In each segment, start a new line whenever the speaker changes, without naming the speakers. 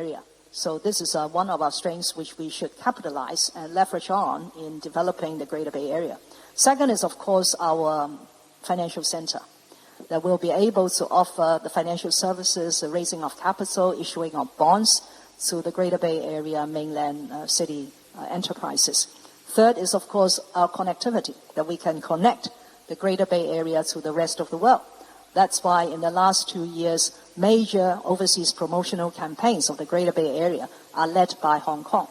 Area. So this is one of our strengths which we should capitalize and leverage on in developing the Greater Bay Area. Second is, of course, our financial center that will be able to offer the financial services, the raising of capital, issuing of bonds to the Greater Bay Area mainland city enterprises. Third is, of course, our connectivity, that we can connect the Greater Bay Area to the rest of the world. That's why in the last 2 years, major overseas promotional campaigns of the Greater Bay Area are led by Hong Kong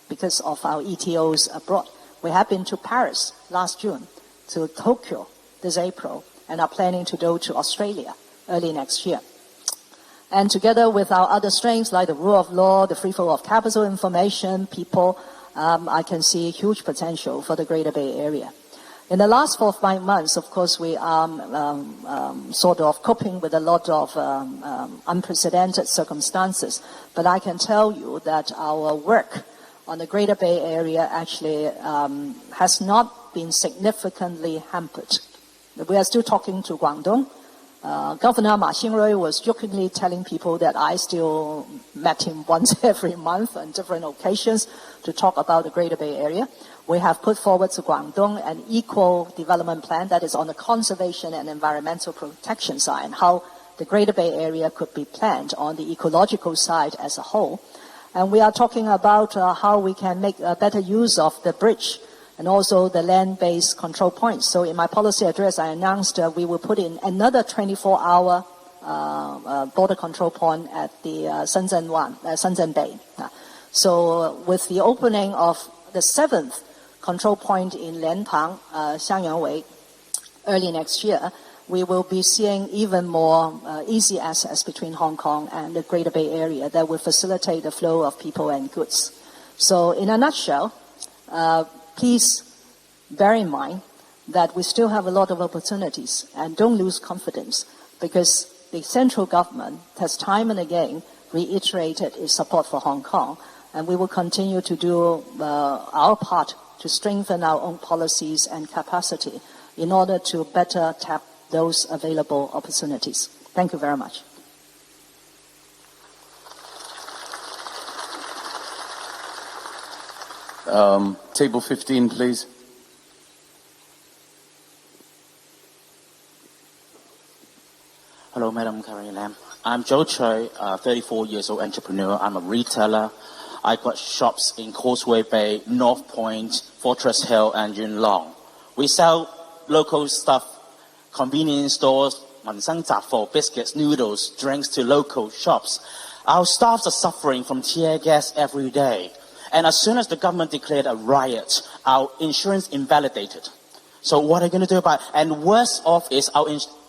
because of our ETOs abroad. We have been to Paris last June, to Tokyo this April, and are planning to go to Australia early next year. And together with our other strengths like the rule of law, the free flow of capital, information, people, I can see huge potential for the Greater Bay Area. In the last 4 or 5 months, of course, we are sort of coping with a lot of unprecedented circumstances. But I can tell you that our work on the Greater Bay Area actually has not been significantly hampered. We are still talking to Guangdong. Governor Ma Xingrui was jokingly telling people that I still met him once every month on different occasions to talk about the Greater Bay Area. We have put forward to Guangdong an equal development plan that is on the conservation and environmental protection side, and how the Greater Bay Area could be planned on the ecological side as a whole. And we are talking about how we can make better use of the bridge and also the land-based control points. So in my policy address, I announced we will put in another 24-hour border control point at the Shenzhen Bay. So with the opening of the 7th control point in Lianpang, Xiangyangwei, early next year, we will be seeing even more easy access between Hong Kong and the Greater Bay Area that will facilitate the flow of people and goods. So in a nutshell, please bear in mind that we still have a lot of opportunities, and don't lose confidence, because the central government has time and again reiterated its support for Hong Kong, and we will continue to do our part to strengthen our own policies and capacity in order to better tap those available opportunities. Thank you very much.
Table 15, please.
Hello, Madam Carrie Lam. I'm Joe Choi, 34 years old entrepreneur. I'm a retailer. I got shops in Causeway Bay, North Point, Fortress Hill, and Yuen Long. We sell local stuff, convenience stores, 民生雜貨, biscuits, noodles, drinks to local shops. Our staffs are suffering from tear gas every day. And as soon as the government declared a riot, our insurance invalidated. So what are you going to do about it? And worse off is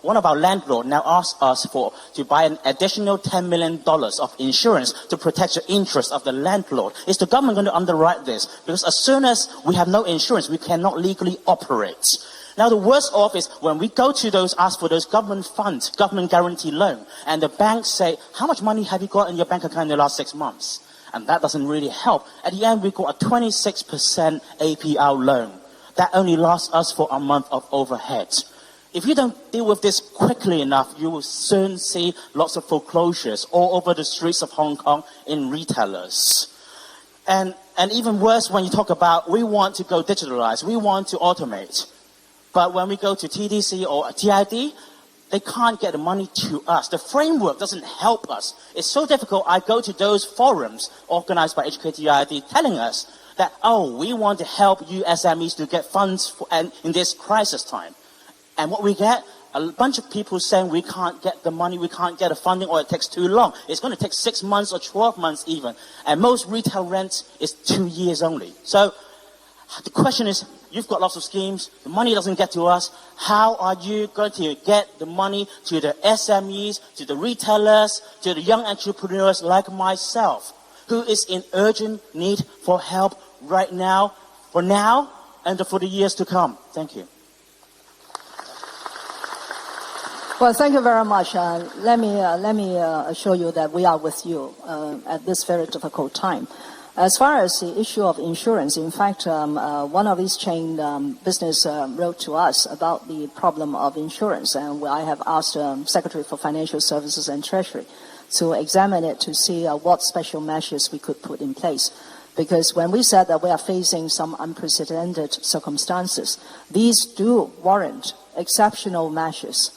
one of our landlords now asks us to buy an additional $10 million of insurance to protect the interest of the landlord. Is the government going to underwrite this? Because as soon as we have no insurance, we cannot legally operate. Now the worst off is when we go to ask for those government funds, government guarantee loan, and the banks say, how much money have you got in your bank account in the last 6 months? And that doesn't really help. At the end, we got a 26% APR loan. That only lasts us for a month of overhead. If you don't deal with this quickly enough, you will soon see lots of foreclosures all over the streets of Hong Kong in retailers. And even worse, when you talk about we want to go digitalize, we want to automate. But when we go to TDC or TID, they can't get the money to us. The framework doesn't help us. It's so difficult. I go to those forums organized by HKTID telling us that, oh, we want to help you SMEs to get funds in this crisis time. And what we get, a bunch of people saying we can't get the money, we can't get the funding, or it takes too long. It's going to take 6 months or 12 months even. And most retail rent is 2 years only. So the question is, you've got lots of schemes, the money doesn't get to us. How are you going to get the money to the SMEs, to the retailers, to the young entrepreneurs like myself, who is in urgent need for help right now, and for the years to come? Thank you.
Well, thank you very much. Let me assure you that we are with you at this very difficult time. As far as the issue of insurance, in fact, one of these chain business wrote to us about the problem of insurance, and I have asked Secretary for Financial Services and Treasury to examine it to see what special measures we could put in place. Because when we said that we are facing some unprecedented circumstances, these do warrant exceptional measures.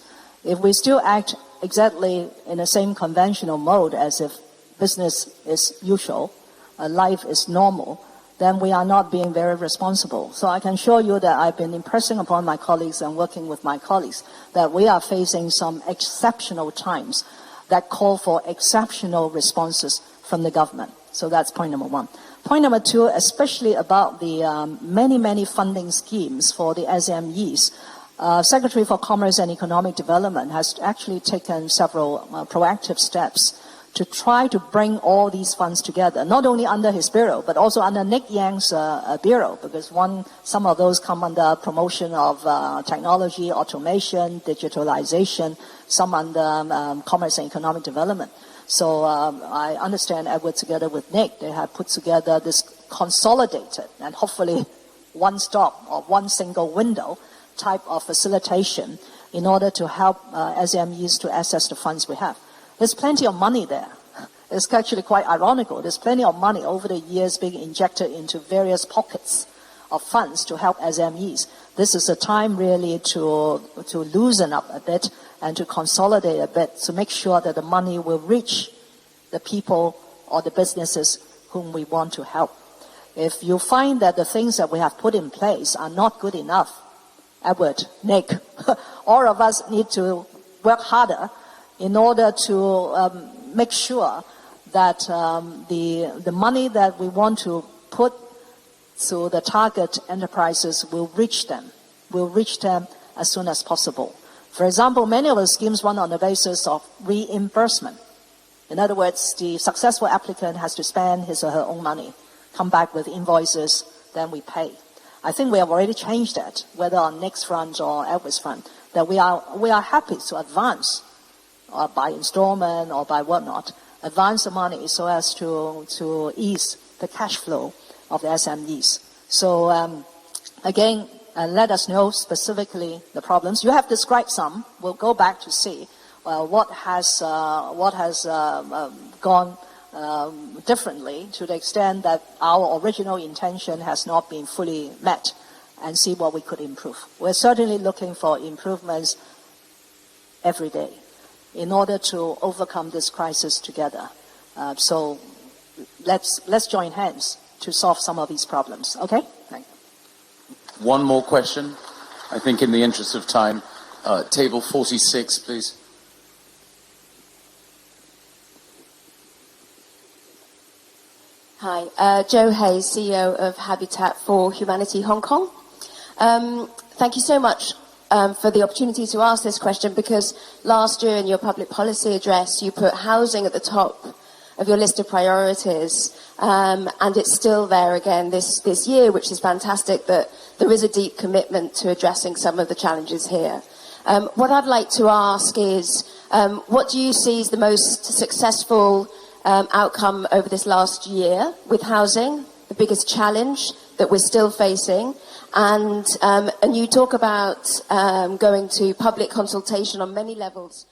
If we still act exactly in the same conventional mode as if business is usual, life is normal, then we are not being very responsible. So I can assure you that I've been impressing upon my colleagues and working with my colleagues that we are facing some exceptional times that call for exceptional responses from the government. So that's point number one. Point number two, especially about the many funding schemes for the SMEs, Secretary for Commerce and Economic Development has actually taken several proactive steps to try to bring all these funds together, not only under his bureau, but also under Nick Yang's bureau, because some of those come under promotion of technology, automation, digitalization, some under Commerce and Economic Development. So I understand Edward, together with Nick, they have put together this consolidated and hopefully one-stop or one single window type of facilitation in order to help SMEs to access the funds we have. There's plenty of money there. It's actually quite ironical. There's plenty of money over the years being injected into various pockets of funds to help SMEs. This is a time really to loosen up a bit and to consolidate a bit to make sure that the money will reach the people or the businesses whom we want to help. If you find that the things that we have put in place are not good enough, Edward, Nick, all of us need to work harder in order to make sure that the money that we want to put to the target enterprises will reach them as soon as possible. For example, many of the schemes run on the basis of reimbursement. In other words, the successful applicant has to spend his or her own money, come back with invoices, then we pay. I think we have already changed that, whether on Nick's front or Edward's front, that we are happy to advance by installment or by whatnot, advance the money so as to ease the cash flow of the SMEs. So again, let us know specifically the problems. You have described some. We'll go back to see what has gone differently to the extent that our original intention has not been fully met, and see what we could improve. We're certainly looking for improvements every day in order to overcome this crisis together. So let's join hands to solve some of these problems. Okay? Thank you.
One more question, I think in the interest of time. Table 46, please.
Hi, Jo Hayes, CEO of Habitat for Humanity Hong Kong. Thank you so much for the opportunity to ask this question, because last year in your public policy address you put housing at the top of your list of priorities, and it's still there again this year, which is fantastic, that there is a deep commitment to addressing some of the challenges here. What I'd like to ask is, what do you see as the most successful outcome over this last year with housing, the biggest challenge that we're still facing, and you talk about going to public consultation on many levels